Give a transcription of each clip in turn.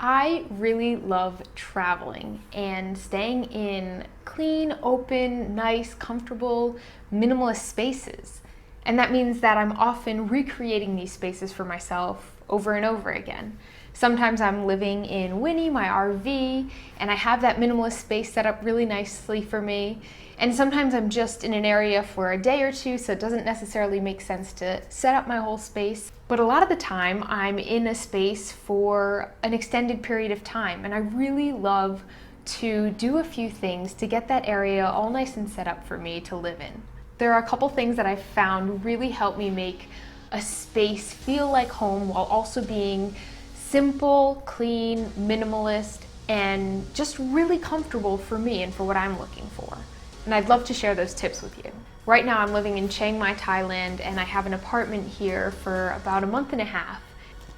I really love traveling and staying in clean, open, nice, comfortable, minimalist spaces. And that means that I'm often recreating these spaces for myself over and over again. Sometimes I'm living in Winnie, my RV, and I have that minimalist space set up really nicely for me. And sometimes I'm just in an area for a day or two, so it doesn't necessarily make sense to set up my whole space. But a lot of the time, I'm in a space for an extended period of time, and I really love to do a few things to get that area all nice and set up for me to live in. There are a couple things that I've found really help me make a space feel like home while also being simple, clean, minimalist, and just really comfortable for me and for what I'm looking for. And I'd love to share those tips with you. Right now I'm living in Chiang Mai, Thailand, and I have an apartment here for about a month and a half.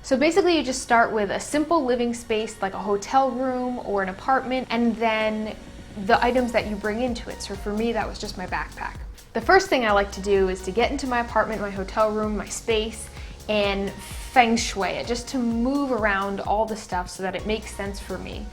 So basically you just start with a simple living space like a hotel room or an apartment, and then the items that you bring into it. So for me, that was just my backpack. The first thing I like to do is to get into my apartment, my hotel room, my space, and feng shui it, just to move around all the stuff so that it makes sense for me.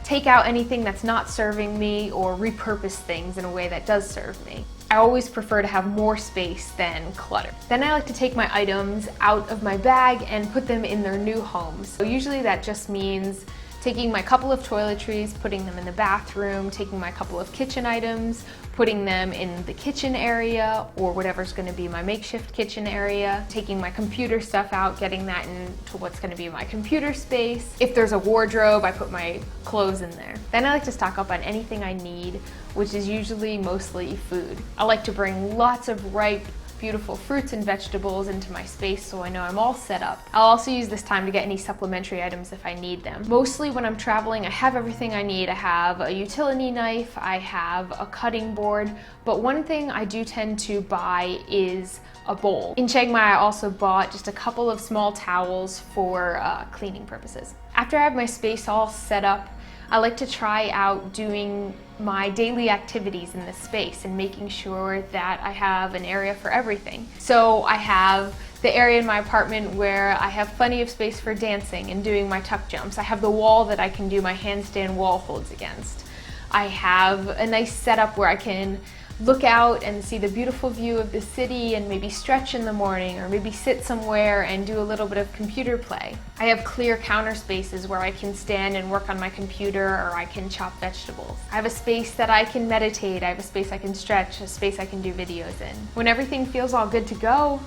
Take out anything that's not serving me or repurpose things in a way that does serve me. I always prefer to have more space than clutter. Then I like to take my items out of my bag and put them in their new homes. So usually that just means taking my couple of toiletries, putting them in the bathroom, taking my couple of kitchen items, putting them in the kitchen area or whatever's going to be my makeshift kitchen area, taking my computer stuff out, getting that into what's going to be my computer space. If there's a wardrobe, I put my clothes in there. Then I like to stock up on anything I need, which is usually mostly food. I like to bring lots of ripe, beautiful fruits and vegetables into my space so I know I'm all set up. I'll also use this time to get any supplementary items if I need them. Mostly when I'm traveling, I have everything I need. I have a utility knife, I have a cutting board, but one thing I do tend to buy is a bowl. In Chiang Mai, I also bought just a couple of small towels for cleaning purposes. After I have my space all set up, I like to try out doing my daily activities in this space and making sure that I have an area for everything. So I have the area in my apartment where I have plenty of space for dancing and doing my tuck jumps. I have the wall that I can do my handstand wall holds against. I have a nice setup where I can look out and see the beautiful view of the city and maybe stretch in the morning or maybe sit somewhere and do a little bit of computer play. I have clear counter spaces where I can stand and work on my computer or I can chop vegetables. I have a space that I can meditate, I have a space I can stretch, a space I can do videos in. When everything feels all good to go,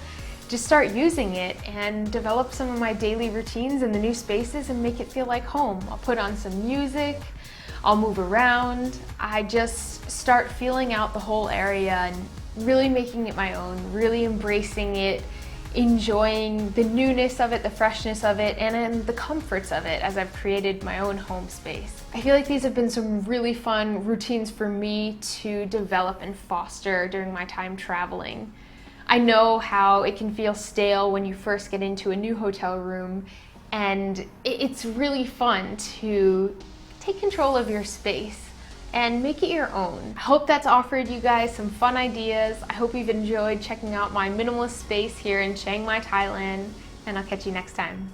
just start using it and develop some of my daily routines in the new spaces and make it feel like home. I'll put on some music, I'll move around. I just start feeling out the whole area and really making it my own, really embracing it, enjoying the newness of it, the freshness of it, and the comforts of it as I've created my own home space. I feel like these have been some really fun routines for me to develop and foster during my time traveling. I know how it can feel stale when you first get into a new hotel room, and it's really fun to take control of your space and make it your own. I hope that's offered you guys some fun ideas. I hope you've enjoyed checking out my minimalist space here in Chiang Mai, Thailand, and I'll catch you next time.